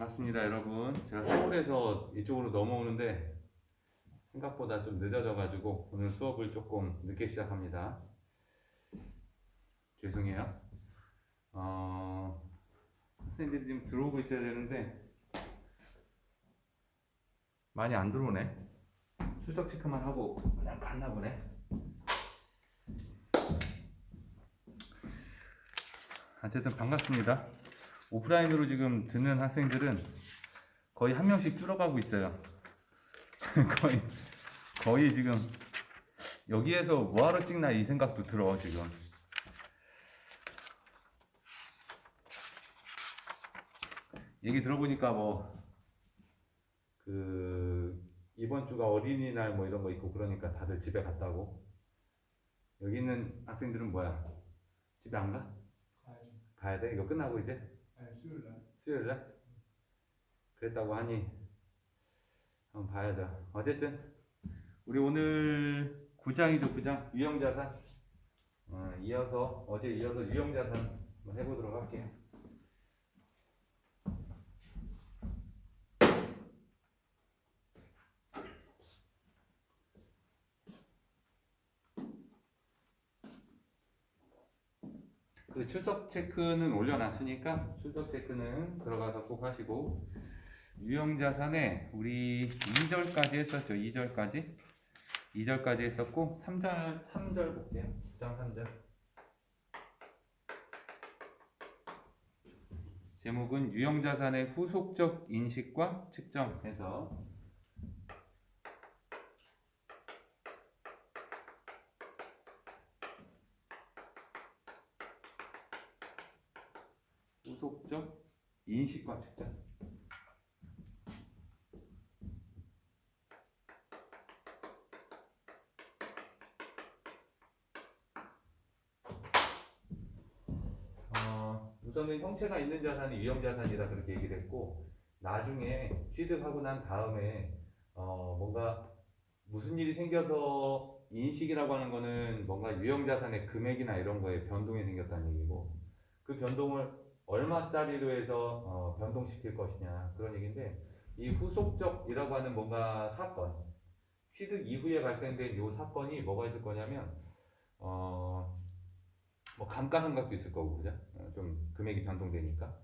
반갑습니다, 여러분. 제가 서울에서 이쪽으로 넘어오는데 생각보다 좀 늦어져가지고 오늘 수업을 조금 늦게 시작합니다. 죄송해요. 학생들이 지금 들어오고 있어야 되는데 많이 안 들어오네. 출석 체크만 하고 그냥 갔나 보네. 어쨌든 반갑습니다. 오프라인으로 지금 듣는 학생들은 거의 한 명씩 줄어가고 있어요. 거의 지금 여기에서 뭐하러 찍나 이 생각도 들어 지금. 얘기 들어보니까 이번 주가 어린이날 뭐 이런 거 있고 그러니까 다들 집에 갔다고. 여기 있는 학생들은 뭐야? 집에 안 가? 가야죠. 가야 돼? 이거 끝나고 이제? 네, 수요일 날. 수요일 날? 그랬다고 하니 한번 봐야죠. 어쨌든 우리 오늘 9장이죠. 9장 유형자산. 어제 이어서 유형자산 한번 해보도록 할게요. 그 출석 체크는 올려놨으니까 출석 체크는 들어가서 꼭 하시고, 유형자산에 우리 2절까지 했었죠. 2절까지 했었고 3절 볼게요. 10장 3절. 제목은 유형자산의 후속적 인식과 측정해서 후속적 인식과 측정. 우선은 형체가 있는 자산이 유형자산이다 그렇게 얘기를 했고, 나중에 취득하고 난 다음에 뭔가 무슨 일이 생겨서 인식이라고 하는 거는 뭔가 유형자산의 금액이나 이런 거에 변동이 생겼다는 얘기고, 그 변동을 얼마짜리로 해서 변동시킬 것이냐 그런 얘기인데, 이 후속적이라고 하는 뭔가 사건, 취득 이후에 발생된 이 사건이 뭐가 있을 거냐면 뭐 감가상각도 있을 거고, 그죠? 좀 금액이 변동되니까.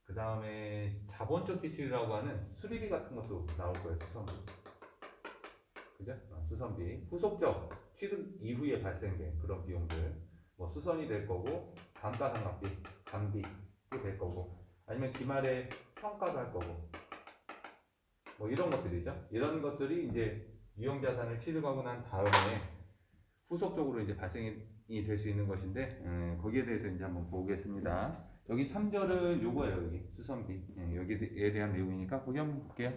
그 다음에 자본적 지출이라고 하는 수리비 같은 것도 나올 거예요. 수선비, 그죠? 수선비, 후속적 취득 이후에 발생된 그런 비용들, 뭐 수선이 될 거고, 감가상각비, 감비도 될 거고, 아니면 기말에 평가도 할 거고, 뭐 이런 것들이죠. 이런 것들이 이제 유형자산을 취득하고 난 다음에 후속적으로 이제 발생이 될 수 있는 것인데, 거기에 대해서 이제 한번 보겠습니다. 여기 3절은 요거예요. 여기 수선비, 여기에 대한 내용이니까 거기 한번 볼게요.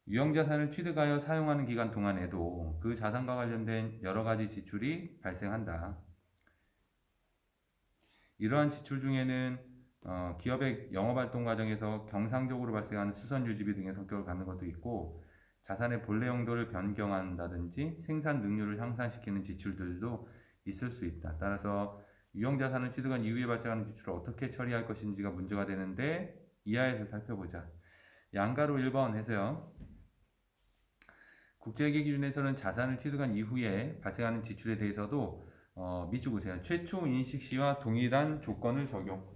유형자산을 취득하여 사용하는 기간 동안에도 그 자산과 관련된 여러 가지 지출이 발생한다. 이러한 지출 중에는 기업의 영업활동 과정에서 경상적으로 발생하는 수선 유지비 등의 성격을 갖는 것도 있고, 자산의 본래 용도를 변경한다든지 생산 능률을 향상시키는 지출들도 있을 수 있다. 따라서 유형자산을 취득한 이후에 발생하는 지출을 어떻게 처리할 것인지가 문제가 되는데, 이하에서 살펴보자. 양가로 1번 해서요. 국제회계 기준에서는 자산을 취득한 이후에 발생하는 지출에 대해서도 밑줄 보세요. 최초 인식 시와 동일한 조건을 적용.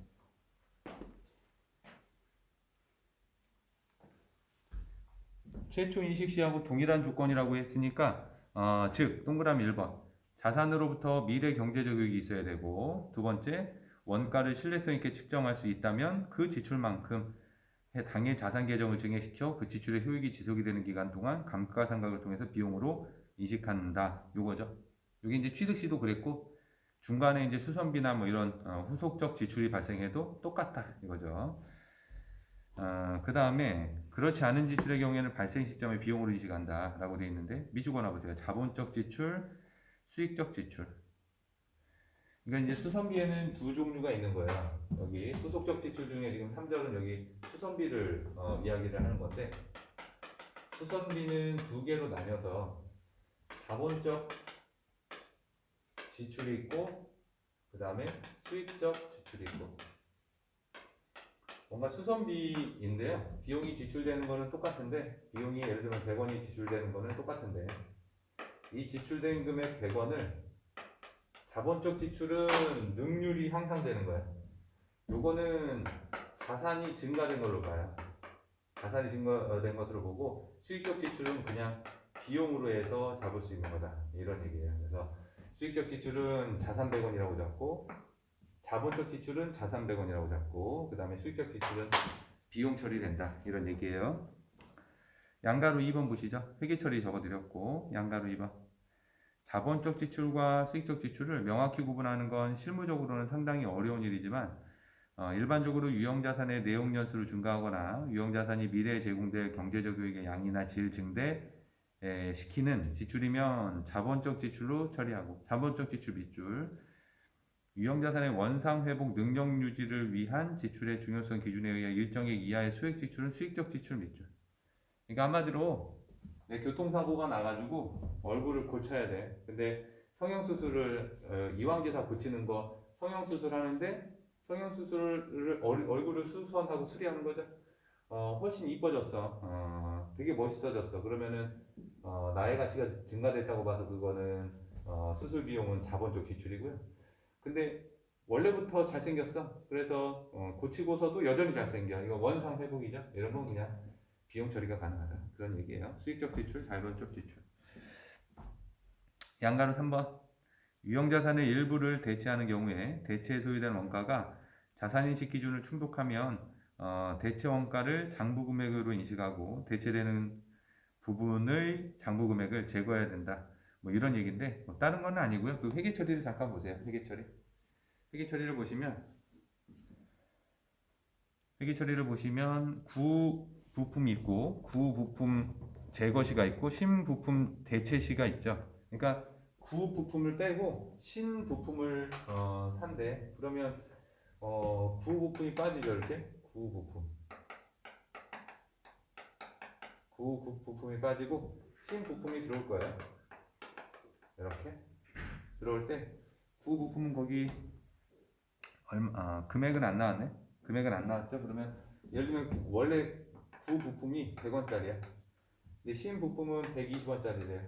최초 인식 시하고 동일한 조건이라고 했으니까 즉 동그라미 1번 자산으로부터 미래 경제적 이익이 있어야 되고, 두 번째 원가를 신뢰성 있게 측정할 수 있다면 그 지출만큼 당일 자산 계정을 증액시켜 그 지출의 효익이 지속이 되는 기간 동안 감가상각을 통해서 비용으로 인식한다. 요거죠. 여기 이제 취득 시도 그랬고, 중간에 이제 수선비나 뭐 이런 후속적 지출이 발생해도 똑같다 이거죠. 그 다음에 그렇지 않은 지출의 경우에는 발생 시점에 비용으로 인식한다 라고 되어 있는데, 미주거나 보세요. 자본적 지출, 수익적 지출. 그러니까 이제 수선비에는 두 종류가 있는 거예요. 여기 후속적 지출 중에 지금 3절은 여기 수선비를 이야기를 하는 건데, 수선비는 두 개로 나뉘어서 자본적 지출이 있고, 그 다음에 수익적 지출이 있고, 뭔가 수선비인데요. 비용이 지출되는 거는 똑같은데 비용이 예를 들면 100원이 지출되는 거는 똑같은데 이 지출된 금액 100원을 자본적 지출은 능률이 향상되는 거야. 요거는 자산이 증가된 걸로 봐요. 자산이 증가된 것으로 보고 수익적 지출은 그냥 비용으로 해서 잡을 수 있는 거다. 이런 얘기예요. 그래서 수익적 지출은 자산 100원이라고 잡고 자본적 지출은 자산 100원이라고 잡고 그 다음에 수익적 지출은 비용 처리된다. 이런 얘기예요. 양가로 2번 보시죠. 회계 처리 적어드렸고 양가로 2번. 자본적 지출과 수익적 지출을 명확히 구분하는 건 실무적으로는 상당히 어려운 일이지만 일반적으로 유형자산의 내용 연수를 증가하거나 유형자산이 미래에 제공될 경제적 효익의 양이나 질 증대 시키는 지출이면 자본적 지출로 처리하고 자본적 지출 밑줄 유형자산의 원상 회복 능력 유지를 위한 지출의 중요성 기준에 의해 일정액 이하의 소액 지출은 수익적 지출 밑줄. 그러니까 한마디로 내 교통사고가 나가지고 얼굴을 고쳐야 돼. 근데 성형수술을 이왕제사 고치는 거 성형수술 하는데 성형수술을 얼굴을 수선하고 수리하는 거죠. 훨씬 이뻐졌어. 되게 멋있어졌어. 그러면은 나의 가치가 증가됐다고 봐서 그거는 수술 비용은 자본적 지출이고요. 근데 원래부터 잘생겼어. 그래서 고치고서도 여전히 잘생겨. 이거 원상 회복이죠. 이런 건 그냥 비용 처리가 가능하다. 그런 얘기예요. 수익적 지출, 자본적 지출. 양가로 3번. 유형자산의 일부를 대체하는 경우에 대체에 소요된 원가가 자산인식 기준을 충족하면 대체 원가를 장부 금액으로 인식하고 대체되는 부분의 장부 금액을 제거해야 된다. 뭐 이런 얘기인데 다른 건 아니고요. 그 회계 처리를 잠깐 보세요. 회계 처리. 회계 처리를 보시면 구 부품이 있고 구 부품 제거시가 있고 신 부품 대체시가 있죠. 그러니까 구 부품을 빼고 신 부품을 산대. 그러면 구 부품이 빠지죠. 이렇게 구 부품이 빠지고 신 부품이 들어올 거예요. 이렇게 들어올 때 구 부품은 거기 금액은 안 나왔네. 금액은 안 나왔죠. 그러면 예를 들면 원래 구 부품이 100원짜리야. 근데 신 부품은 120원짜리래요.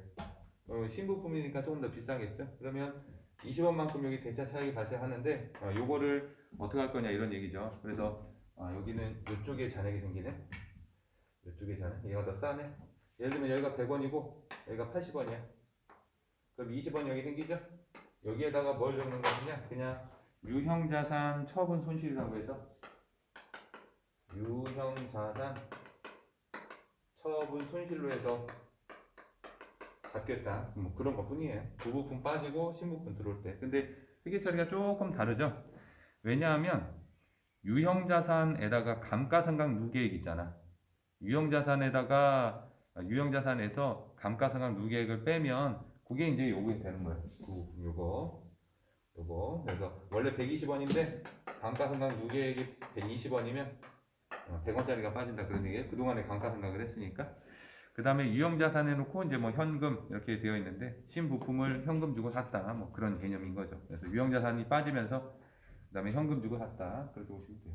신 부품이니까 조금 더 비싸겠죠. 그러면 20원만큼 여기 대차 차익이 발생하는데 요거를 어떻게 할 거냐 이런 얘기죠. 그래서 여기는 이쪽에 잔액이 생기네. 이쪽에 잔액. 얘가 더 싸네. 예를 들면 여기가 100원이고 여기가 80원이야. 그럼 20원 여기 생기죠. 여기에다가 뭘 적는 거냐? 그냥 유형자산 처분 손실이라고 해서 유형자산 처분 손실로 해서 잡겠다. 뭐 그런 것 뿐이에요. 부부품 빠지고 신부품 들어올 때. 근데 회계 처리가 조금 다르죠. 왜냐하면 유형자산에다가 감가상각 누계액 있잖아. 유형자산에서 감가상각 누계액을 빼면 그게 이제 요게 되는 거예요. 요거. 그래서 원래 120원인데 감가상각 누계액이 120원이면 100원짜리가 빠진다 그런 얘기예요. 그동안에 감가상각을 했으니까. 그 다음에 유형자산 해놓고 이제 뭐 현금 이렇게 되어 있는데 신부품을 현금 주고 샀다 뭐 그런 개념인 거죠. 그래서 유형자산이 빠지면서 그 다음에 현금 주고 샀다 그렇게 보시면 돼요.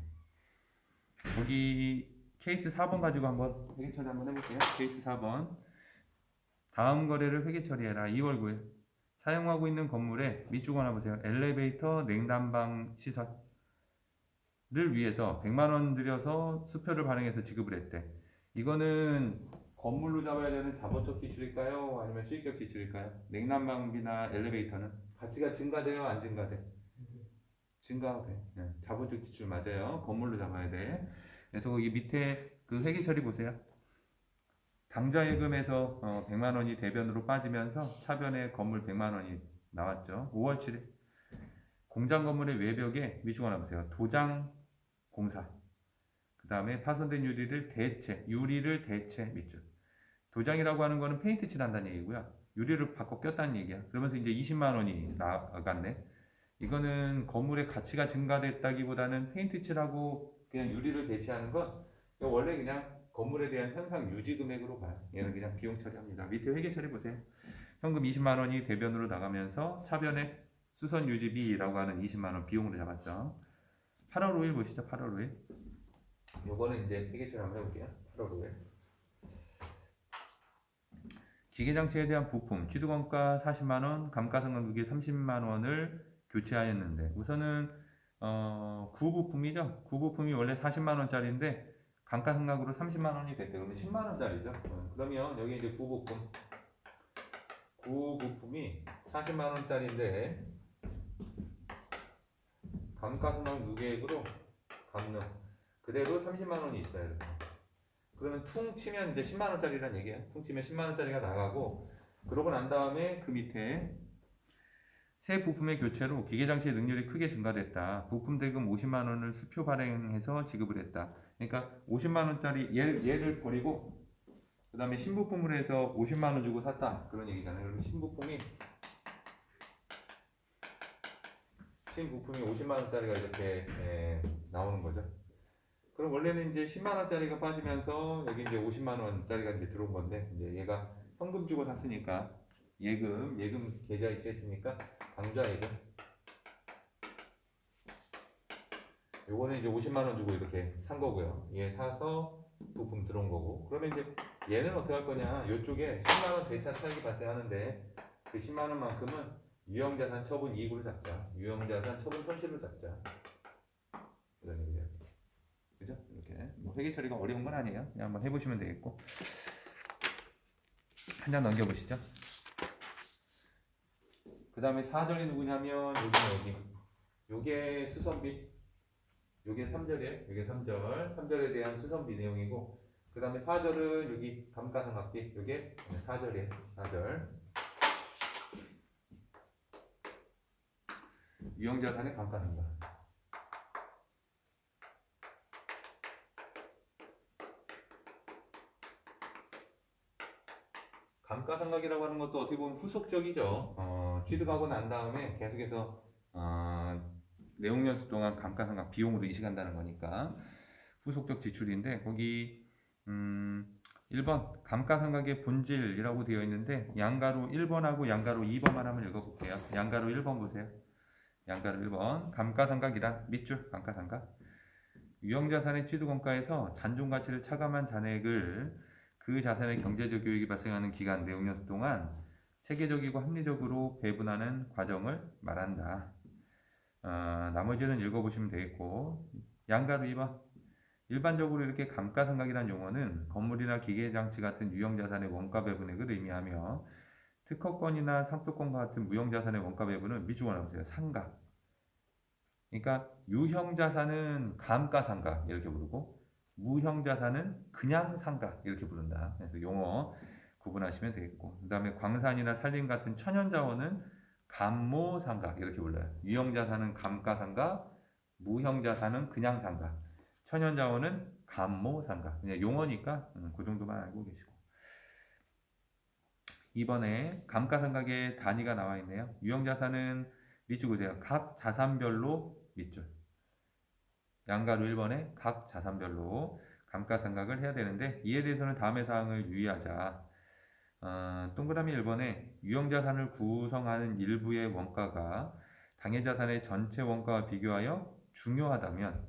여기 케이스 4번 가지고 한번 회계 처리 한번 해볼게요. 케이스 4번. 다음 거래를 회계 처리해라. 2월 9일 사용하고 있는 건물에 밑줄 하나 보세요. 엘리베이터 냉난방 시설을 위해서 100만 원 들여서 수표를 발행해서 지급을 했대. 이거는 건물로 잡아야 되는 자본적 지출일까요? 아니면 수익적 지출일까요? 냉난방비나 엘리베이터는 가치가 증가돼요? 안 증가돼? 증가돼. 네, 자본적 지출 맞아요. 건물로 잡아야 돼. 그래서 거기 밑에 그 회계 처리 보세요. 당좌예금에서 100만 원이 대변으로 빠지면서 차변에 건물 100만 원이 나왔죠. 5월 7일 공장 건물의 외벽에 밑줄 하나 보세요. 도장 공사. 그 다음에 파손된 유리를 대체 밑줄. 도장이라고 하는 거는 페인트 칠한다는 얘기고요. 유리를 바꿔 꼈다는 얘기야. 그러면서 이제 20만 원이 나갔네. 이거는 건물의 가치가 증가됐다기보다는 페인트 칠하고 그냥 유리를 대체하는 건 원래 그냥 건물에 대한 현상 유지 금액으로 봐요. 얘는 그냥 비용 처리합니다. 밑에 회계 처리 보세요. 현금 20만 원이 대변으로 나가면서 차변에 수선 유지비라고 하는 20만 원 비용으로 잡았죠. 8월 5일 보시죠. 8월 5일. 요거는 이제 회계처리 한번 해볼게요. 8월호에. 기계장치에 대한 부품, 취득원가 40만원, 감가상각액 30만원을 교체하였는데, 우선은, 구부품이죠. 구부품이 원래 40만원짜리인데, 감가상각으로 30만원이 됐대. 그러면 10만원짜리죠. 그러면 여기 이제 구부품이 40만원짜리인데, 감가상각 누계액으로 감는. 그대로 30만원이 있어요. 이렇게. 그러면 퉁 치면 이제 10만원짜리란 얘기야. 퉁 치면 10만원짜리가 나가고, 그러고 난 다음에 그 밑에 새 부품의 교체로 기계장치의 능률이 크게 증가됐다. 부품 대금 50만원을 수표 발행해서 지급을 했다. 그러니까 50만원짜리 얘를 버리고 그 다음에 신부품을 해서 50만원 주고 샀다. 그런 얘기잖아요. 그리고 신부품이 50만원짜리가 이렇게 나오는 거죠. 그럼 원래는 이제 10만원짜리가 빠지면서 여기 이제 50만원짜리가 이제 들어온 건데, 이제 얘가 현금 주고 샀으니까 예금 계좌 이체했으니까 강좌예금. 요거는 이제 50만원 주고 이렇게 산 거고요. 얘 사서 부품 들어온 거고. 그러면 이제 얘는 어떻게 할 거냐? 요쪽에 10만원 대차 차익이 발생하는데 그 10만원만큼은 유형자산 처분 이익으로 잡자. 유형자산 처분 손실로 잡자. 이런 얘기죠. 그죠? 이렇게 뭐 회계 처리가 어려운 건 아니에요. 그냥 한번 해보시면 되겠고. 한 장 넘겨보시죠. 그 다음에 4절이 누구냐면 여기 요게 수선비, 요게 3절이에요. 요게 3절 3절에 대한 수선비 내용이고, 그 다음에 4절은 여기 감가상각비, 요게 4절이에요. 4절 유형자산의 감가상각. 감가상각이라고 하는 것도 어떻게 보면 후속적이죠. 취득하고 난 다음에 계속해서 내용연수 동안 감가상각 비용으로 인식한다는 거니까 후속적 지출인데, 거기 1번 감가상각의 본질이라고 되어 있는데, 양가로 1번하고 양가로 2번만 한번 읽어볼게요. 양가로 1번 보세요. 양가로 1번 감가상각이란 밑줄 감가상각, 유형자산의 취득원가에서 잔존가치를 차감한 잔액을 그 자산의 경제적 효익이 발생하는 기간 내용연수 동안 체계적이고 합리적으로 배분하는 과정을 말한다. 나머지는 읽어보시면 되겠고, 양가로 2번 일반적으로 이렇게 감가상각이라는 용어는 건물이나 기계장치 같은 유형자산의 원가 배분액을 의미하며, 특허권이나 상표권과 같은 무형자산의 원가 배분은 미주관하고 있어요. 상가. 그러니까 유형자산은 감가상각 이렇게 부르고, 무형자산은 그냥 상가 이렇게 부른다. 그래서 용어 구분하시면 되겠고, 그 다음에 광산이나 산림 같은 천연자원은 감모상각 이렇게 불러요. 유형자산은 감가상각, 무형자산은 그냥 상각, 천연자원은 감모상각. 그냥 용어니까 그 정도만 알고 계시고. 이번에 감가상각의 단위가 나와 있네요. 유형자산은 밑줄 보세요. 각 자산별로 밑줄. 양가로 1번에 각 자산별로 감가상각을 해야 되는데, 이에 대해서는 다음의 사항을 유의하자. 동그라미 1번에 유형자산을 구성하는 일부의 원가가 당해자산의 전체 원가와 비교하여 중요하다면,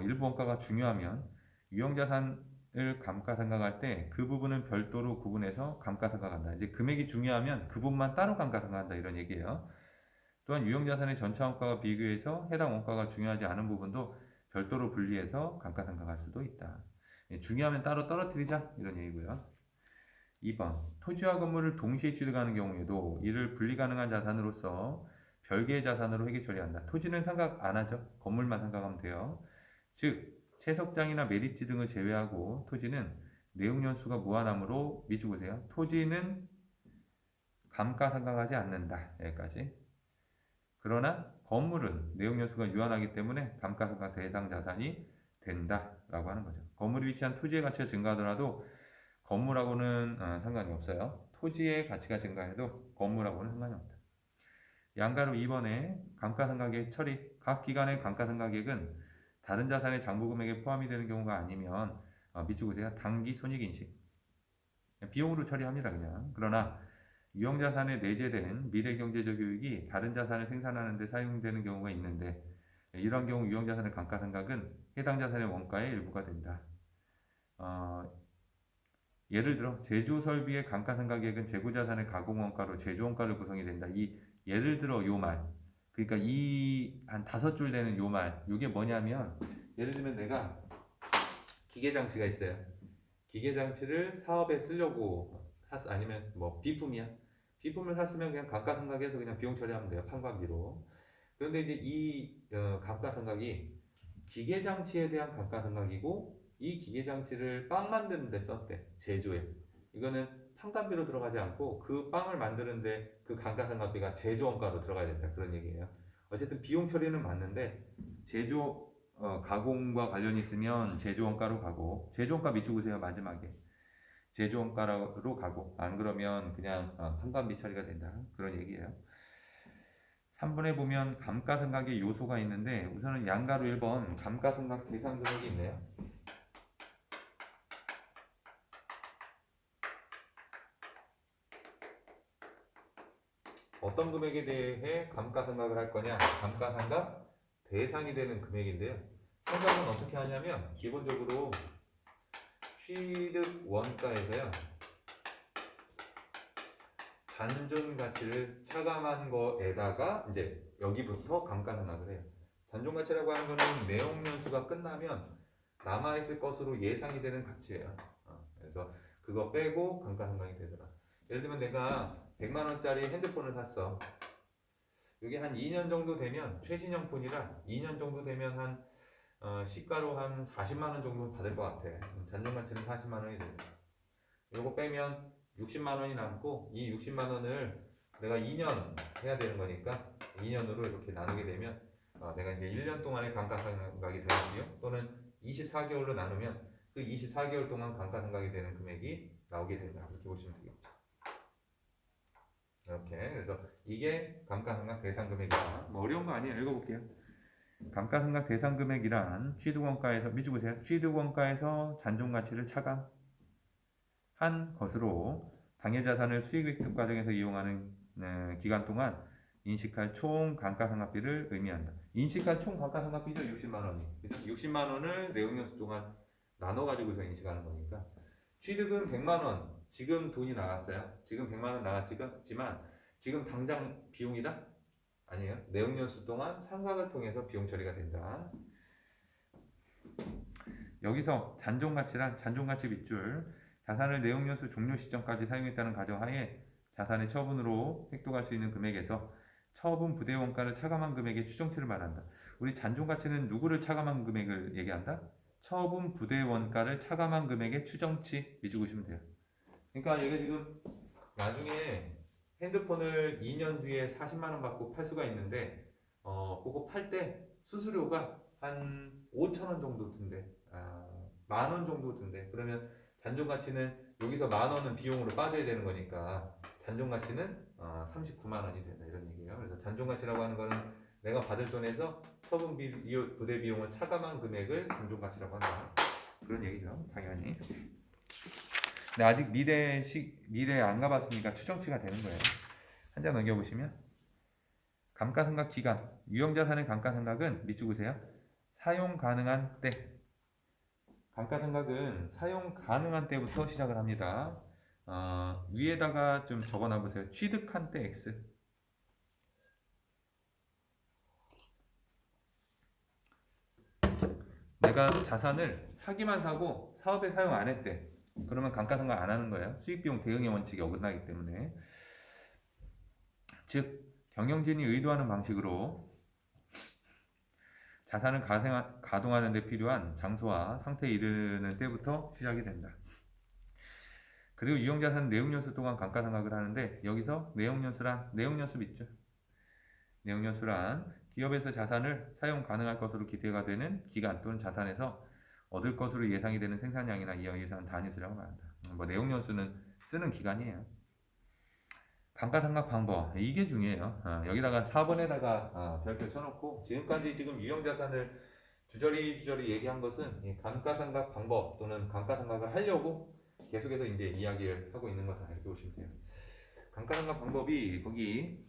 일부 원가가 중요하면 유형자산을 감가상각할 때 그 부분은 별도로 구분해서 감가상각한다. 이제 금액이 중요하면 그 부분만 따로 감가상각한다, 이런 얘기예요. 또한 유형자산의 전체 원가와 비교해서 해당 원가가 중요하지 않은 부분도 별도로 분리해서 감가상각할 수도 있다. 중요하면 따로 떨어뜨리자, 이런 얘기고요. 2번 토지와 건물을 동시에 취득하는 경우에도 이를 분리 가능한 자산으로서 별개의 자산으로 회계 처리한다. 토지는 생각 안 하죠. 건물만 생각하면 돼요. 즉 채석장이나 매립지 등을 제외하고 토지는 내용연수가 무한하므로 밑줄 보세요. 토지는 감가상각하지 않는다. 여기까지. 그러나 건물은 내용연수가 유한하기 때문에 감가상각 대상 자산이 된다라고 하는 거죠. 건물이 위치한 토지의 가치가 증가하더라도 건물하고는 상관이 없어요. 토지의 가치가 증가해도 건물하고는 상관이 없다. 양가로 2번에 감가상각액 처리. 각 기간의 감가상각액은 다른 자산의 장부금액에 포함이 되는 경우가 아니면 밑줄 보세요. 당기 손익인식. 비용으로 처리합니다. 그냥. 그러나 유형자산에 내재된 미래경제적 효익이 다른 자산을 생산하는 데 사용되는 경우가 있는데, 이러한 경우 유형자산의 감가상각은 해당 자산의 원가의 일부가 된다. 예를 들어 제조설비의 감가상각액은 재고자산의 가공원가로 제조원가를 구성이 된다. 이 예를 들어 요 말, 그러니까 이 한 5줄 되는 요 말, 이게 뭐냐면 예를 들면 내가 기계장치가 있어요. 기계장치를 사업에 쓰려고 아니면 뭐 비품이야. 비품을 샀으면 그냥 감가상각해서 그냥 비용 처리하면 돼요. 판관비로. 그런데 이제 이 감가상각이 기계장치에 대한 감가상각이고 이 기계장치를 빵 만드는 데 썼대. 제조에. 이거는 판관비로 들어가지 않고 그 빵을 만드는데 그 감가상각비가 제조원가로 들어가야 된다. 그런 얘기예요. 어쨌든 비용 처리는 맞는데 제조 가공과 관련이 있으면 제조원가로 가고 제조원가 밑줄 그으세요. 마지막에. 제조원가로 가고 안 그러면 그냥 판관비 처리가 된다. 그런 얘기예요. 3번에 보면 감가상각의 요소가 있는데 우선은 양가로 1번 감가상각 대상 금액이 있네요. 어떤 금액에 대해 감가상각을 할 거냐? 감가상각 대상이 되는 금액인데요. 상각은 어떻게 하냐면 기본적으로 취득 원가에서요. 잔존 가치를 차감한 거에다가 이제 여기부터 감가상각을 해요. 잔존 가치라고 하는 거는 내용 연수가 끝나면 남아있을 것으로 예상이 되는 가치예요. 그래서 그거 빼고 감가상각이 되더라. 예를 들면 내가 100만 원짜리 핸드폰을 샀어. 이게 한 2년 정도 되면 최신형 폰이라 2년 정도 되면 한 시가로 한 40만 원 정도 받을 것 같아. 잔존 가치는 40만 원이 됩니다. 요거 빼면 60만 원이 남고 이 60만 원을 내가 2년 해야 되는 거니까 2년으로 이렇게 나누게 되면 내가 이제 1년 동안의 감가상각이 되는 비용 또는 24개월로 나누면 그 24개월 동안 감가상각이 되는 금액이 나오게 된다. 이렇게 보시면 되겠죠. 이렇게 그래서 이게 감가상각 대상 금액이다. 뭐 어려운 거 아니에요. 읽어볼게요. 감가상각 대상 금액이란 취득원가에서 밑줄 보세요. 취득원가에서 잔존가치를 차감한 것으로 당해자산을 수익획득 과정에서 이용하는 기간 동안 인식할 총 감가상각비를 의미한다. 인식할 총 감가상각비죠. 60만 원이. 그래서 60만 원을 내용연수 동안 나눠가지고서 인식하는 거니까 취득은 100만 원. 지금 돈이 나갔어요. 지금 100만 원 나갔지만 지금 당장 비용이다? 아니에요. 내용연수 동안 상각을 통해서 비용 처리가 된다. 여기서 잔존가치란 잔존가치 밑줄 자산을 내용연수 종료 시점까지 사용했다는 가정하에 자산의 처분으로 획득할 수 있는 금액에서 처분 부대 원가를 차감한 금액의 추정치를 말한다. 우리 잔존가치는 누구를 차감한 금액을 얘기한다? 처분 부대 원가를 차감한 금액의 추정치 미주시면 돼요. 그러니까 얘가 지금 나중에 핸드폰을 2년 뒤에 40만 원 받고 팔 수가 있는데 그거 팔 때 수수료가 한 5천 원 정도 든대. 만 원 정도 든대. 그러면 잔존 가치는 여기서 만 원은 비용으로 빠져야 되는 거니까 잔존 가치는 39만 원이 된다 이런 얘기예요. 그래서 잔존 가치라고 하는 거는 내가 받을 돈에서 처분 부대 비용을 차감한 금액을 잔존 가치라고 한다. 그런 얘기죠. 당연히. 근데 아직 미래 안 가봤으니까 추정치가 되는 거예요. 한 장 넘겨보시면 감가상각 기간 유형자산의 감가상각은 밑줄 그으세요. 사용 가능한 때. 감가상각은 사용 가능한 때부터 시작을 합니다. 위에다가 좀 적어놔 보세요. 취득한 때 X. 내가 자산을 사기만 사고 사업에 사용 안 했대. 그러면 감가상각 안 하는 거예요. 수익비용 대응의 원칙이 어긋나기 때문에. 즉 경영진이 의도하는 방식으로 자산을 가동하는 데 필요한 장소와 상태에 이르는 때부터 시작이 된다. 그리고 유형자산은 내용연수 동안 감가상각을 하는데 여기서 내용연수 밑줄. 내용연수란 기업에서 자산을 사용 가능할 것으로 기대가 되는 기간 또는 자산에서 얻을 것으로 예상이 되는 생산량이나 이어 예상 단위수라고 말한다. 뭐 내용연수는 쓰는 기간이에요. 감가상각 방법 이게 중요해요. 여기다가 4번에다가 별표 쳐놓고 지금까지 지금 유형자산을 주저리 얘기한 것은 이 감가상각 방법 또는 감가상각을 하려고 계속해서 이제 이야기를 하고 있는 거다 이렇게 보시면 돼요. 감가상각 방법이 거기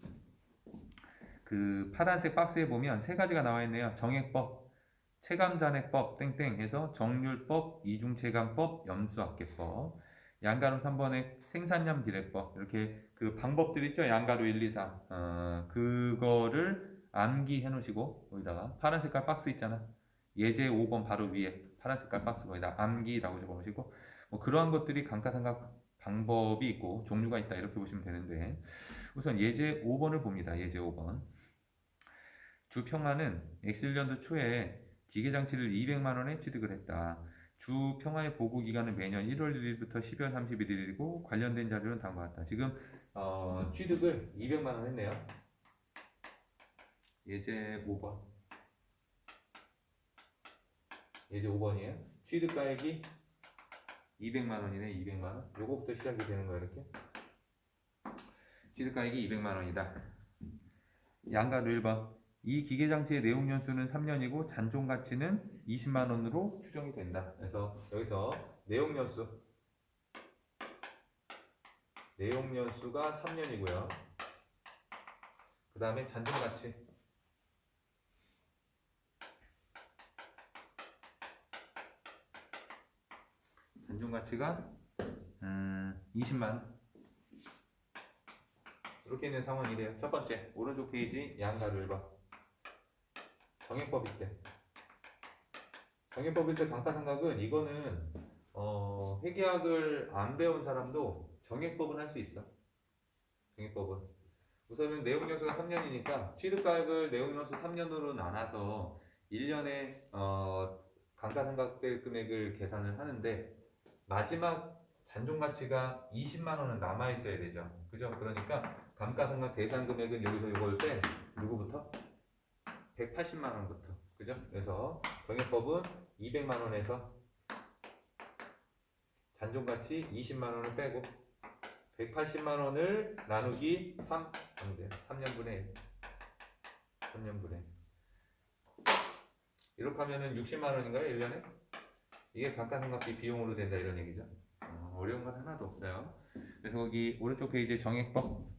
그 파란색 박스에 보면 세 가지가 나와 있네요. 정액법, 체감잔액법 땡땡 해서 정률법, 이중체감법, 염수합계법. 양가로 3번에 생산량 비례법. 이렇게 그 방법들 있죠. 양가로 1, 2, 3. 그거를 암기해 놓으시고 거기다가 파란 색깔 박스 있잖아. 예제 5번 바로 위에 파란 색깔 박스 거기다 암기라고 적어 놓으시고 뭐 그러한 것들이 감가상각 방법이 있고 종류가 있다 이렇게 보시면 되는데 우선 예제 5번을 봅니다. 예제 5번. 주평화는 X년도 초에 기계장치를 200만 원에 취득을 했다. 주평화의 보고기간은 매년 1월 1일부터 12월 31일이고 관련된 자료는 다음과 같다. 지금 취득을 200만 원 했네요. 예제 5번. 예제 5번이에요. 취득가액이 200만 원이네. 200만 원. 요거부터 시작이 되는 거야 이렇게. 취득가액이 200만 원이다. 양가로 1번. 이 기계장치의 내용연수는 3년이고 잔존가치는 20만 원으로 추정이 된다. 그래서 여기서 내용연수가 3년이고요. 그 다음에 잔존가치 잔존가치가 20만 원. 이렇게 있는 상황이래요. 첫 번째 오른쪽 페이지 양가로 1번. 정액법일 때. 정액법일 때 감가상각은 이거는 회계학을 안 배운 사람도 정액법은 할 수 있어. 정액법은. 우선은 내용연수가 3년이니까 취득가액을 내용연수 3년으로 나눠서 1년에 감가상각될 금액을 계산을 하는데 마지막 잔존가치가 20만 원은 남아 있어야 되죠. 그죠? 그러니까 감가상각 대상 금액은 여기서 이걸 때 누구부터? 180만 원부터. 그죠? 그래서 정액법은 200만 원에서 잔존가치 20만 원을 빼고 180만 원을 나누기 3 하면 돼요. 3년분의 1. 3년분의 1. 이렇게 하면은 60만 원인가요? 1년에? 이게 감가상각비 비용으로 된다 이런 얘기죠. 어려운 건 하나도 없어요. 그래서 거기 오른쪽 페이지 정액법.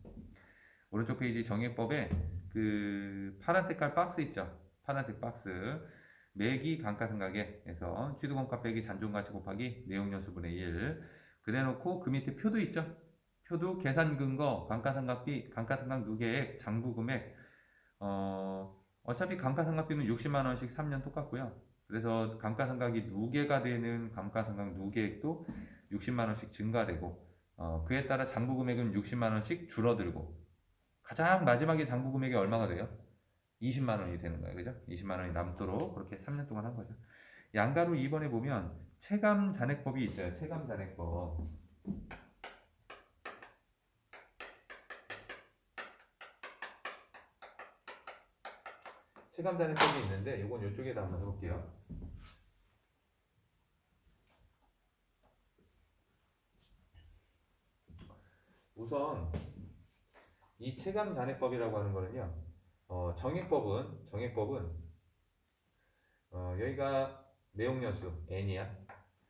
오른쪽 페이지 정액법에 그 파란 색깔 박스 있죠. 파란색 박스. 매기 감가상각에서 취득원가 빼기 잔존가치 곱하기 내용연수분의 1. 그래놓고 그 밑에 표도 있죠. 표도 계산 근거, 감가상각비, 감가상각 누계액, 장부금액. 어차피 감가상각비는 60만 원씩 3년 똑같고요. 그래서 감가상각이 누계가 되는 감가상각 누계액도 60만 원씩 증가되고 그에 따라 장부금액은 60만 원씩 줄어들고 가장 마지막에 장부금액이 얼마가 돼요? 20만 원이 되는 거예요. 그죠? 20만 원이 남도록 그렇게 3년 동안 한 거죠. 양가로 2번에 보면 체감 잔액법이 있어요. 체감 잔액법. 체감 잔액법이 있는데 이건 이쪽에다 한번 해볼게요. 우선 이 체감 잔액법이라고 하는 거는요. 정액법은 여기가 내용연수 n이야.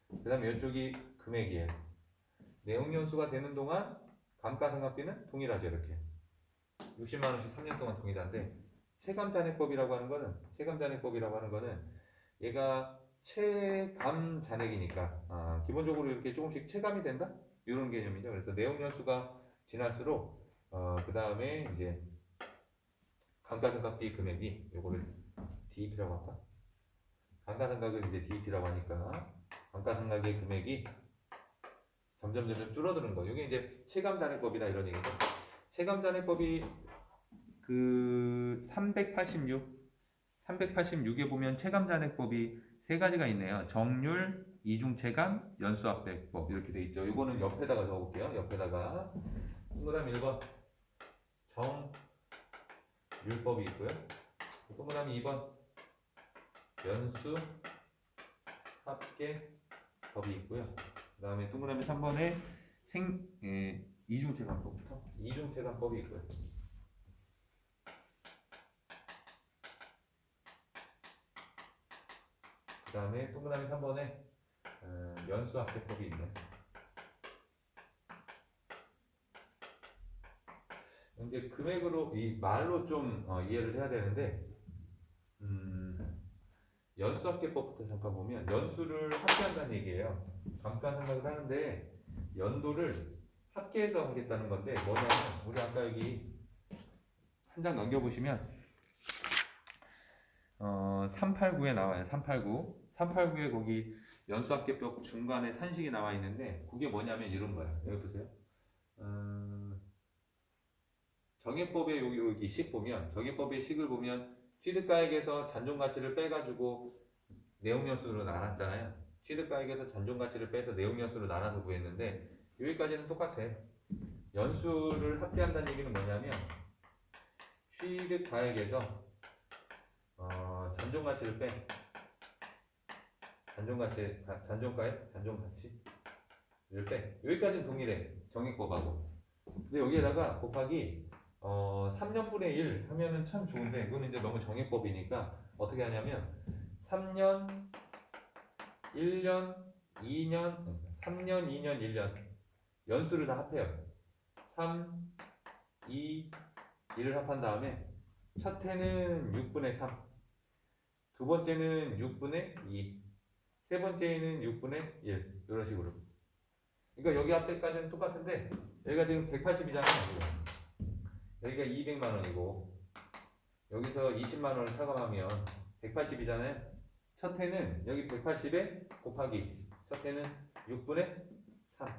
그 다음에 이쪽이 금액이에요. 내용연수가 되는 동안 감가상각비는 동일하죠. 이렇게 60만 원씩 3년 동안 동일한데 체감잔액법이라고 하는 거는 얘가 체감 잔액이니까 기본적으로 이렇게 조금씩 체감이 된다 이런 개념이죠. 그래서 내용연수가 지날수록 그 다음에 이제 감가상각비 금액이 요거를 DEP라고 할까? 감가상각은 이제 DEP라고 하니까 감가상각의 금액이 점점 줄어드는 거. 이게 이제 체감잔액법이다 이런 얘기죠. 체감잔액법이 그 386에 보면 체감잔액법이 세 가지가 있네요. 정률, 이중체감, 연수합계법 이렇게 돼 있죠. 이거는 옆에다가 적어볼게요. 옆에다가 동그라미 1번 정률법이 있고요. 동그라미 2번 연수합계법이 있고요. 그 다음에 동그라미 3번에 이중체감법이 있고요. 그 다음에 동그라미 3번에 연수합계법이 있네. 이제 금액으로 이 말로 좀 이해를 해야 되는데 연수합계법부터 잠깐 보면 연수를 합계한다는 얘기예요. 감가상각을 하는데 연도를 합계해서 하겠다는 건데 뭐냐면 우리 아까 여기 한 장 넘겨보시면 389에 나와요. 389에 거기 연수합계법 중간에 산식이 나와 있는데 그게 뭐냐면 이런 거야. 여기 보세요. 정액법의 여기 식 보면 정액법의 식을 보면 취득가액에서 잔존가치를 빼가지고 내용연수로 나눴잖아요. 취득가액에서 잔존가치를 빼서 내용연수로 나눠서 구했는데 여기까지는 똑같아. 연수를 합계한다는 얘기는 뭐냐면 취득가액에서 잔존가치를 빼 잔존가치를 빼 여기까지는 동일해. 정액법하고. 근데 여기에다가 곱하기 3년분의 1 하면은 참 좋은데 이거는 이제 너무 정액법이니까 어떻게 하냐면 3년 1년 2년 3년 2년 1년 연수를 다 합해요. 3 2 1을 합한 다음에 첫 해는 6분의 3 두 번째는 6분의 2 세 번째는 6분의 1 이런 식으로. 그러니까 여기 앞에까지는 똑같은데 여기가 지금 180이잖아요. 여기가 200만 원이고 여기서 20만 원을 차감하면 180이잖아요. 첫 해는 여기 180에 곱하기 첫 해는 6분의 3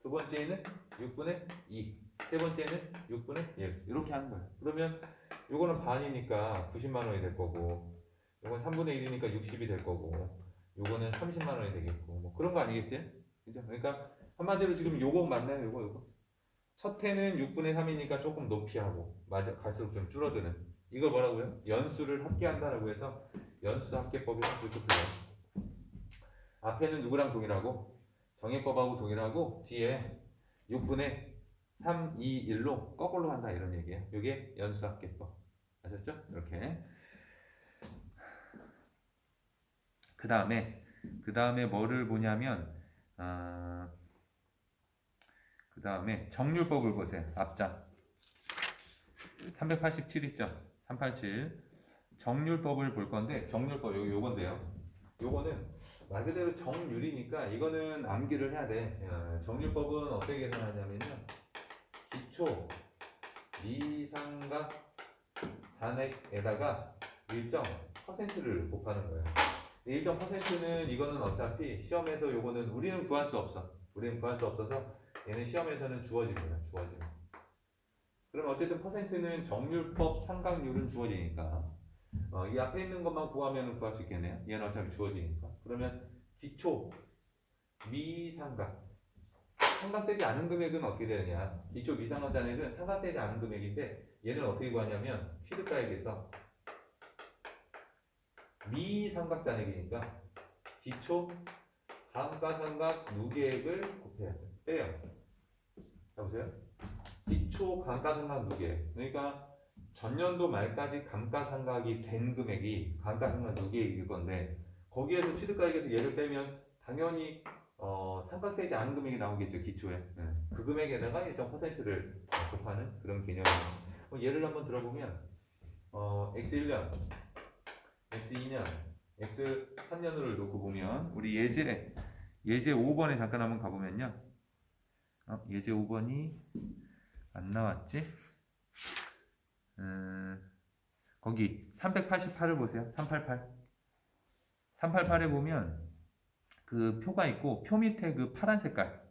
두 번째는 6분의 2 세 번째는 6분의 1 이렇게 하는 거예요. 그러면 요거는 반이니까 90만 원이 될 거고 요건 3분의 1이니까 60이 될 거고 요거는 30만 원이 되겠고 뭐 그런 거 아니겠어요? 그죠? 그러니까 한마디로 지금 요거 맞나요? 요거 첫 해는 6분의 3이니까 조금 높이 하고 맞아 갈수록 좀 줄어드는 이걸 뭐라고요? 연수를 합계한다라고 해서 연수 합계법이라고 이렇게 불러요. 앞에는 누구랑 동일하고 정액법하고 동일하고 뒤에 6분의 3, 2, 1로 거꾸로 한다 이런 얘기예요. 이게 연수 합계법. 아셨죠? 이렇게. 그 다음에 뭐를 보냐면 그 다음에 정률법을 보세요. 앞장 387 있죠? 387 정률법을 볼 건데 정률법 요건데요. 요거는 말 그대로 정률이니까 이거는 암기를 해야 돼. 정률법은 어떻게 계산하냐면요. 기초 미상각 잔액에다가 일정 퍼센트를 곱하는 거예요. 일정 퍼센트는 이거는 어차피 시험에서 요거는 우리는 구할 수 없어. 우리는 구할 수 없어서 얘는 시험에서는 주어집니다. 주어집니다. 그럼 어쨌든 퍼센트는 정률법 상각률은 주어지니까 이 앞에 있는 것만 구하면 구할 수 있겠네요. 얘는 어차피 주어지니까. 그러면 기초 미상각 상각되지 않은 금액은 어떻게 되느냐? 기초 미상각 잔액은 상각되지 않은 금액인데 얘는 어떻게 구하냐면 취득가액에서 미상각 잔액이니까 기초 감가상각 누계액을 곱해야 돼. 빼요. 여보세요? 기초 감가상각 누계액. 그러니까 전년도 말까지 감가상각이 된 금액이 감가상각 누계액일 건데 거기에서 취득가액에서 얘를 빼면 당연히 상각되지 않은 금액이 나오겠죠. 기초에. 그 금액에다가 일정 퍼센트를 곱하는 그런 개념이에요. 예를 한번 들어보면 X1년 X2년, X3년으로 놓고 보면 우리 예제 5번에 잠깐 한번 가보면요. 예제 5번이 안 나왔지? 거기 388을 보세요. 388에 보면 그 표가 있고 표 밑에 그 파란 색깔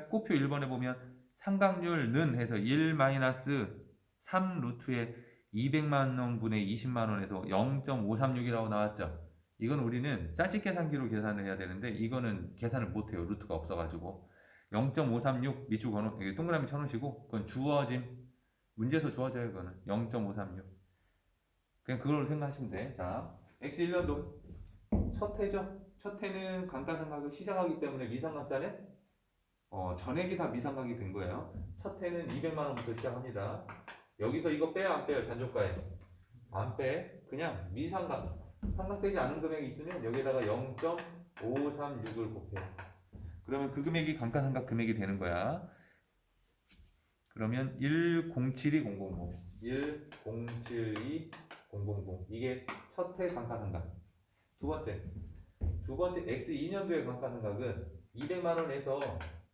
꽃표 1번에 보면 상각률는 해서 1-3 루트에 200만 원분의 20만 원에서 0.536이라고 나왔죠. 이건 우리는 쌀집 계산기로 계산을 해야 되는데 이거는 계산을 못해요. 루트가 없어가지고 0.536 밑줄 그어놓 동그라미 쳐놓으시고 그건 주어짐 문제에서 주어져요. 그거는 0.536 그냥 그걸로 생각하시면 돼. 자 X1년도 첫 해죠. 첫 해는 감가상각을 시작하기 때문에 미상각자네 전액이 다 미상각이 된 거예요. 첫 해는 200만 원부터 시작합니다. 여기서 이거 빼요 안 빼요? 잔존가액 안 빼. 그냥 미상각 상각되지 않은 금액이 있으면 여기다가 0.536을 곱해요. 그러면 그 금액이 감가상각 금액이 되는 거야. 그러면 1072,000 1072,000 이게 첫 해 감가상각. 두 번째 x 2년도의 감가상각은 200만 원에서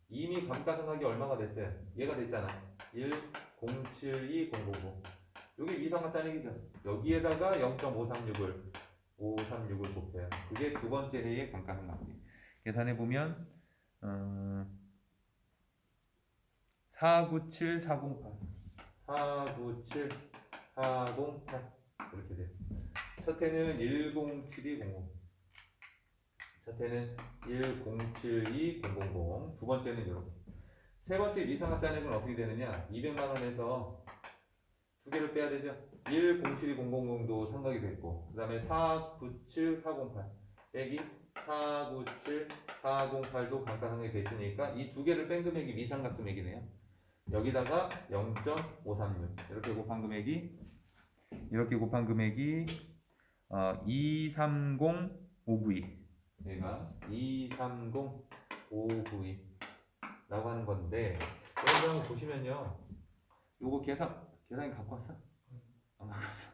이미 감가상각이 얼마가 됐어요? 얘가 됐잖아. 1072,000. 여기 미상가 짜내기죠. 여기에다가 0.536을 곱해요. 그게 두 번째 해의 감가상각비. 계산해 보면 497408 497408 이렇게 돼요. 첫 해는 1072,000. 첫 해는 1072,000. 두 번째는 이렇게. 세 번째 미상가 짜내기는 어떻게 되느냐? 200만 원에서 두 개를 빼야 되죠. 1072,000도 상각이 됐고, 그 다음에 497408 빼기 497408도 감가상각이 됐으니까 이 두 개를 뺀 금액이 미상각 금액이네요. 여기다가 0.536 이렇게 곱한 금액이 230592. 얘가 230592라고 하는 건데, 여러분 한번 보시면요. 요거 계산기 갖고 왔어? 안 갖고 왔어.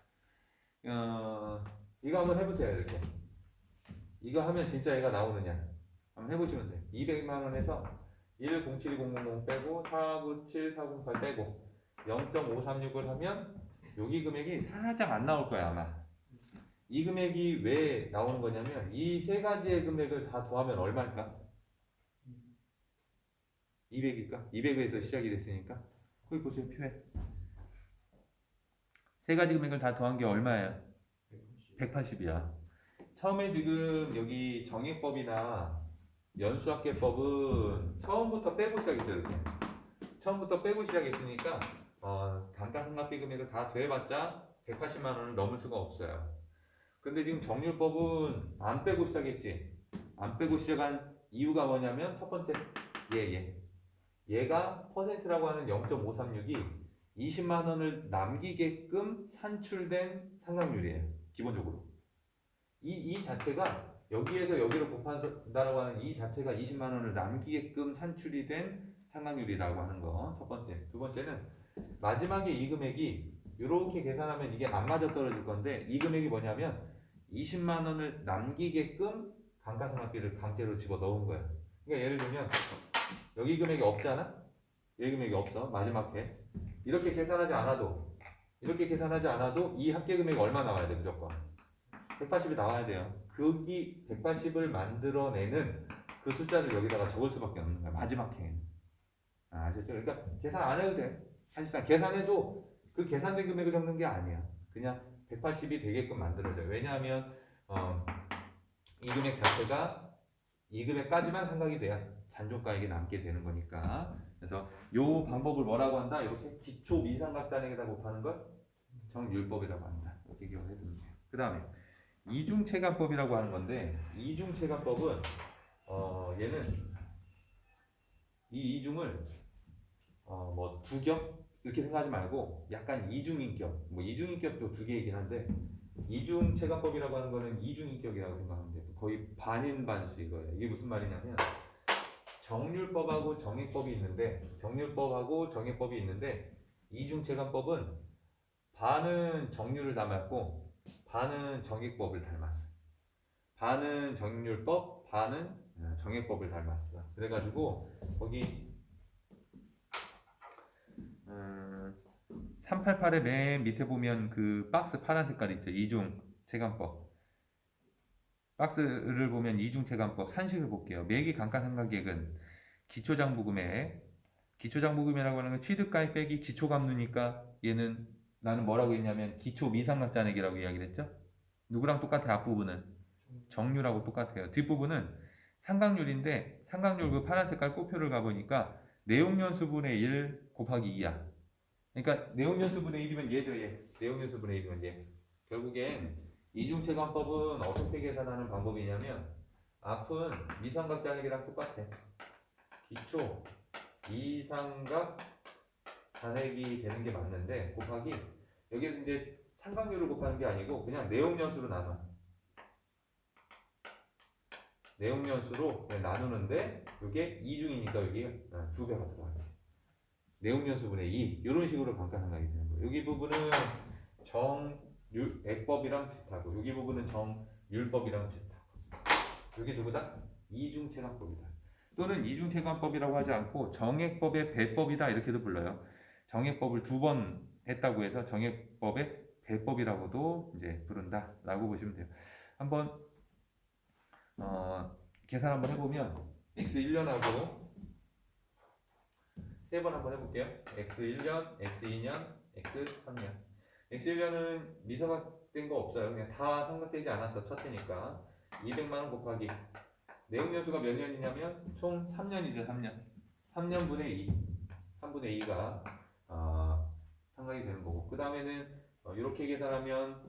이거 한번 해보세요. 이렇게. 이거 하면 진짜 얘가 나오느냐? 한번 해보시면 돼요. 200만 원에서 1072,000 빼고 497408 빼고 0.536을 하면 여기 금액이 살짝 안 나올 거야 아마. 이 금액이 왜 나오는 거냐면 이 세 가지의 금액을 다 더하면 얼마일까? 200일까? 200에서 시작이 됐으니까 거기 보세요. 표에 세 가지 금액을 다 더한 게 얼마예요? 180이야. 처음에 지금 여기 정액법이나 연수학계법은 처음부터 빼고 시작했죠. 이렇게. 처음부터 빼고 시작했으니까 감가상각비 금액을 다 더해봤자 180만 원을 넘을 수가 없어요. 근데 지금 정률법은 안 빼고 시작했지. 안 빼고 시작한 이유가 뭐냐면 첫 번째 얘가 퍼센트라고 하는 0.536이 20만 원을 남기게끔 산출된 상각률이에요. 기본적으로. 이 자체가 여기에서 여기로 곱한다라고 하는 이 자체가 20만 원을 남기게끔 산출이 된 상각률이라고 하는 거. 첫 번째. 두 번째는 마지막에 이 금액이 이렇게 계산하면 이게 안 맞아 떨어질 건데 이 금액이 뭐냐면 20만 원을 남기게끔 감가상각비를 강제로 집어 넣은 거예요. 그러니까 예를 들면 여기 금액이 없잖아? 여기 금액이 없어. 마지막 해. 이렇게 계산하지 않아도 이 합계 금액이 얼마 나와야 돼? 무조건 180이 나와야 돼요. 거기 180을 만들어내는 그 숫자를 여기다가 적을 수밖에 없는 거야. 마지막 해에는. 아셨죠? 그러니까 계산 안 해도 돼. 사실상 계산해도 그 계산된 금액을 적는 게 아니야. 그냥 180이 되게끔 만들어져요. 왜냐하면 이 금액 자체가 이 금액까지만 상각이 돼야 잔존가액이 남게 되는 거니까. 그래서 요 방법을 뭐라고 한다? 이렇게 기초 미상각잔액에다 곱하는 걸 정률법이라고 한다. 이렇게 기억을 해두면 돼요. 그 다음에 이중체감법이라고 하는 건데 이중체감법은 얘는 이 이중을 뭐 두겹 이렇게 생각하지 말고 약간 이중인격, 뭐 이중인격도 두 개이긴 한데 이중체감법이라고 하는 거는 이중인격이라고 생각하면 돼요. 거의 반인반수 이거예요. 이게 무슨 말이냐면 정률법하고 정액법이 있는데 이중체감법은 반은 정률을 닮았고 반은 정액법을 닮았어. 반은 정률법, 반은 정액법을 닮았어. 그래가지고 거기 388의 맨 밑에 보면 그 박스 파란 색깔 있죠. 이중 체감법. 박스를 보면 이중 체감법 산식을 볼게요. 매기 감가상각액은 기초장부금이라고 하는 건 취득가액 빼기 기초감누니까 얘는 나는 뭐라고 했냐면 기초 미상각잔액이라고 이야기를 했죠. 누구랑 똑같아? 앞부분은 정률하고 똑같아요. 뒷부분은 상각률인데 상각률 그 파란 색깔 꼬표를 가보니까 내용연수분의 1 곱하기 2야. 그러니까 내용연수분의 1이면 얘죠. 얘. 내용연수분의 1이면 얘. 결국엔 이중체감법은 어떻게 계산하는 방법이냐면 앞은 미삼각잔액이랑 똑같아. 기초 이삼각 잔액이 되는 게 맞는데 곱하기 여기는 이제 삼각률을 곱하는 게 아니고 그냥 내용연수로 나눠. 내용연수로 나누는데 이게 이중이니까 여기 두 배가 들어가요. 내용연수분의 2 이런 식으로 감가상각이 되는 거예요. 여기 부분은 정액법이랑 비슷하고 여기 부분은 정율법이랑 비슷하고 여기 누구다? 이중체감법이다. 또는 이중체감법이라고 하지 않고 정액법의 배법이다 이렇게도 불러요. 정액법을 2번 했다고 해서 정액법의 배법이라고도 이제 부른다라고 보시면 돼요. 한번 계산 한번 해보면 x1년하고 세 번 한번 해볼게요. x1년, x2년, x3년. x1년은 미사가 된 거 없어요. 그냥 다 삼각되지 않았어. 첫 해니까 200만원 곱하기 내용연수가 몇 년이냐면 총 3년이죠. 3년 3년분의 2 3분의 2가 삼각이 되는 거고 그 다음에는 이렇게 계산하면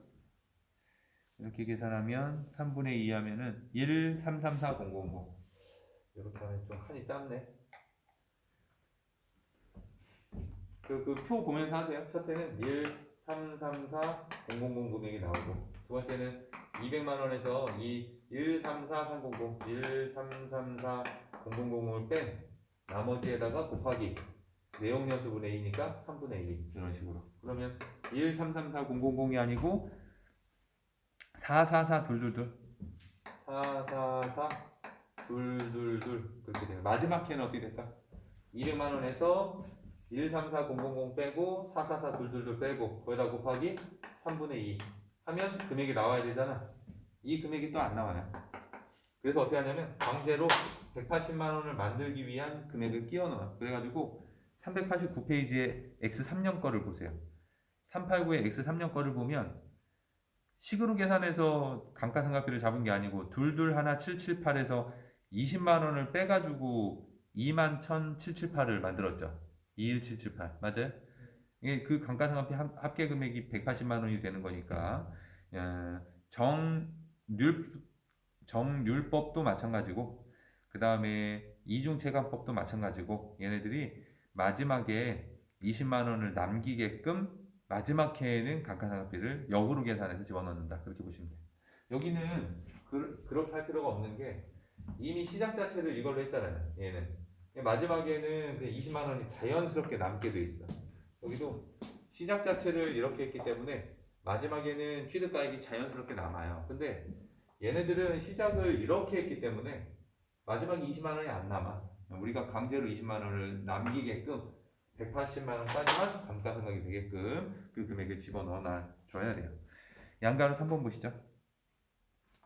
3분의 2 하면은 1, 3, 3, 4, 0, 0, 0 이렇게 하면 좀 칸이 짧네. 그 표 보면서 하세요. 첫 해는 1, 3, 3, 4, 0, 0, 0 금액이 나오고 두 번째는 200만원에서 1, 3, 4, 3, 0, 0 1, 3, 3, 4, 0, 0, 0을 뺀 나머지에다가 곱하기 내용연수분의 2니까 3분의 2 이런 식으로 그러면 1, 3, 3, 4, 0, 0, 0이 아니고 4, 4, 4, 2, 2, 2 4, 4, 4, 2, 2, 2 그렇게 돼요. 마지막 해는 어떻게 될까? 200만원에서 1, 3, 4, 0, 0, 0 빼고 4, 4, 4, 2, 2, 2 빼고 거기다 곱하기 3분의 2 하면 금액이 나와야 되잖아. 이 금액이 또 안 나와요. 그래서 어떻게 하냐면 강제로 180만원을 만들기 위한 금액을 끼워 넣어요. 그래가지고 389페이지에 X3년 거를 보세요. 389의 X3년 거를 보면 식으로 계산해서 감가상각비를 잡은 게 아니고 221,778에서 20만원을 빼가지고 21,778을 만들었죠. 21778 맞아요? 이게 그 감가상각비 합계 금액이 180만원이 되는 거니까 정률법도 마찬가지고 그 다음에 이중체감법도 마찬가지고 얘네들이 마지막에 20만원을 남기게끔 마지막 해에는 감가상각비를 역으로 계산해서 집어넣는다 그렇게 보시면 돼요. 여기는 그렇게 할 필요가 없는 게 이미 시작 자체를 이걸로 했잖아요. 얘는 마지막에는 그 20만원이 자연스럽게 남게 돼 있어. 여기도 시작 자체를 이렇게 했기 때문에 마지막에는 취득가액이 자연스럽게 남아요. 근데 얘네들은 시작을 이렇게 했기 때문에 마지막에 20만원이 안 남아. 우리가 강제로 20만원을 남기게끔 180만원까지만 감가상각이 되게끔 그 금액을 집어넣어 줘야 돼요. 양가로 3번 보시죠.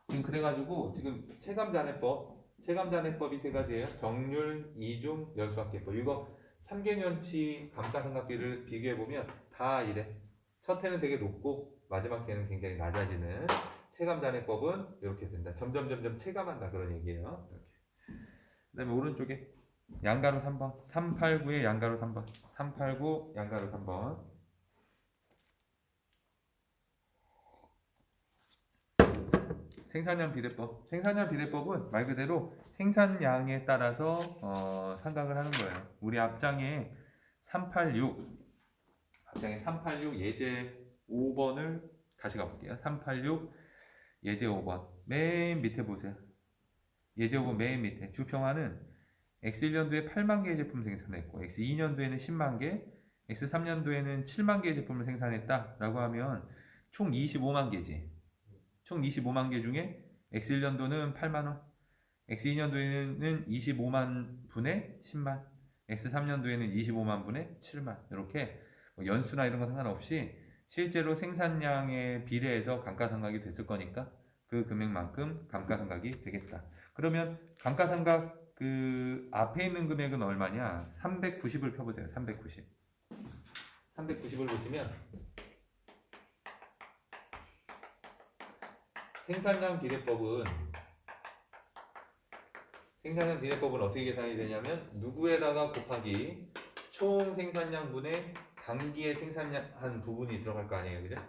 지금 그래가지고 지금 체감잔해법이 세 가지예요. 정률, 이중, 연수합계법. 이거 3개년치 감가상각비를 비교해보면 다 이래. 첫 해는 되게 높고 마지막 해는 굉장히 낮아지는 체감잔해법은 이렇게 된다. 점점 체감한다 그런 얘기예요. 이렇게. 그 다음에 오른쪽에 양가로 3번 389의 양가로 3번 389 양가로 3번 생산량 비례법. 생산량 비례법은 말 그대로 생산량에 따라서 상각을 하는 거예요. 우리 앞장에 386 예제 5번을 다시 가볼게요. 386 예제 5번 맨 밑에 보세요. 예제 5번 맨 밑에 주평화는 X1년도에 8만 개의 제품을 생산했고 X2년도에는 10만 개, X3년도에는 7만 개의 제품을 생산했다 라고 하면 총 25만 개지. 총 25만 개 중에 X1년도는 8만원, X2년도에는 25만 분의 10만, X3년도에는 25만 분의 7만 이렇게 연수나 이런 거 상관없이 실제로 생산량에 비례해서 감가상각이 됐을 거니까 그 금액만큼 감가상각이 되겠다. 그러면 감가상각 그 앞에 있는 금액은 얼마냐? 390을 펴보세요. 390을 보시면 생산량 비례법은 어떻게 계산이 되냐면 누구에다가 곱하기 총 생산량분의 단기에 생산한 부분이 들어갈 거 아니에요, 그죠?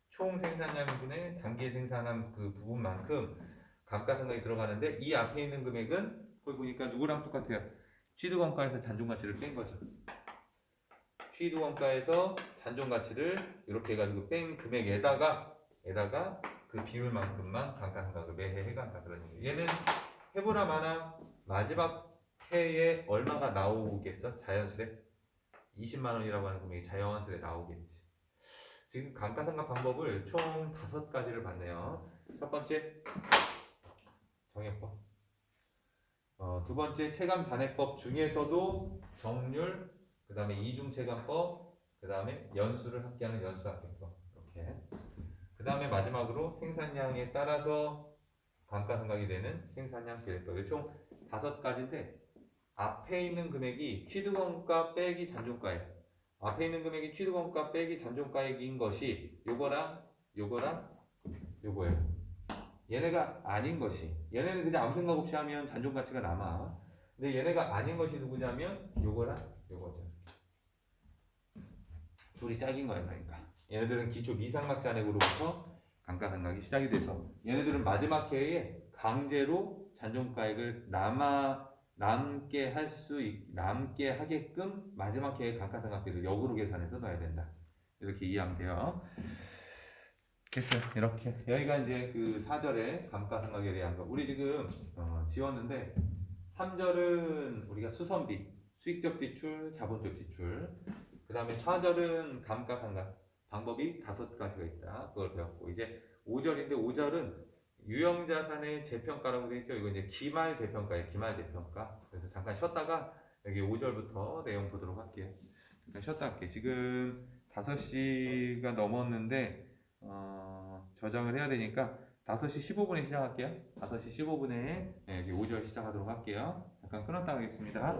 총 생산량분의 단기에 생산한 그 부분만큼 감가상각이 들어가는데 이 앞에 있는 금액은 거기 보니까 누구랑 똑같아요? 취득원가에서 잔존가치를 뺀 거죠. 취득원가에서 잔존가치를 이렇게 해가지고 뺀 금액에다가 그 비율만큼만 감가상각을 매해 해간다 그런 얘기예요. 얘는 해보나 마나 마지막 해에 얼마가 나오겠어? 자연스레 20만 원이라고 하는 금액이 자연스레 나오겠지. 지금 감가상각 방법을 총 5가지를 봤네요. 첫 번째 정액법, 두 번째 체감잔액법 중에서도 정률, 그 다음에 이중체감법, 그 다음에 연수를 합계하는 연수합계법, 이렇게. 그 다음에 마지막으로 생산량에 따라서 감가상각이 되는 생산량 계획법. 총 5가지인데 앞에 있는 금액이 취득원가 빼기 잔존가액, 앞에 있는 금액이 취득원가 빼기 잔존가액인 것이 요거랑 요거예요. 얘네가 아닌 것이, 얘네는 그냥 아무 생각 없이 하면 잔존가치가 남아. 근데 얘네가 아닌 것이 누구냐면 요거랑 요거죠. 둘이 짝인 거야. 그러니까 얘네들은 기초 미상각 잔액으로부터 감가상각이 시작이 돼서 얘네들은 마지막 해에 강제로 잔존가액을 남게 하게끔 마지막 해에 감가상각비를 역으로 계산해서 넣어야 된다. 이렇게 이해하면 돼요. 됐어요. 이렇게 여기가 이제 그 4절의 감가상각에 대한 거. 우리 지금 지웠는데 3절은 우리가 수선비, 수익적 지출, 자본적 지출. 그 다음에 4절은 감가상각 방법이 5가지가 있다. 그걸 배웠고 이제 5절인데 5절은 유형자산의 재평가라고 되어 있죠. 이거 이제 기말 재평가예요. 기말 재평가. 그래서 잠깐 쉬었다가 여기 5절부터 내용 보도록 할게요. 잠깐 쉬었다 할게요. 지금 5시가 넘었는데 저장을 해야 되니까 5시 15분에 시작할게요. 5시 15분에 여기 5절 시작하도록 할게요. 잠깐 끊었다 하겠습니다.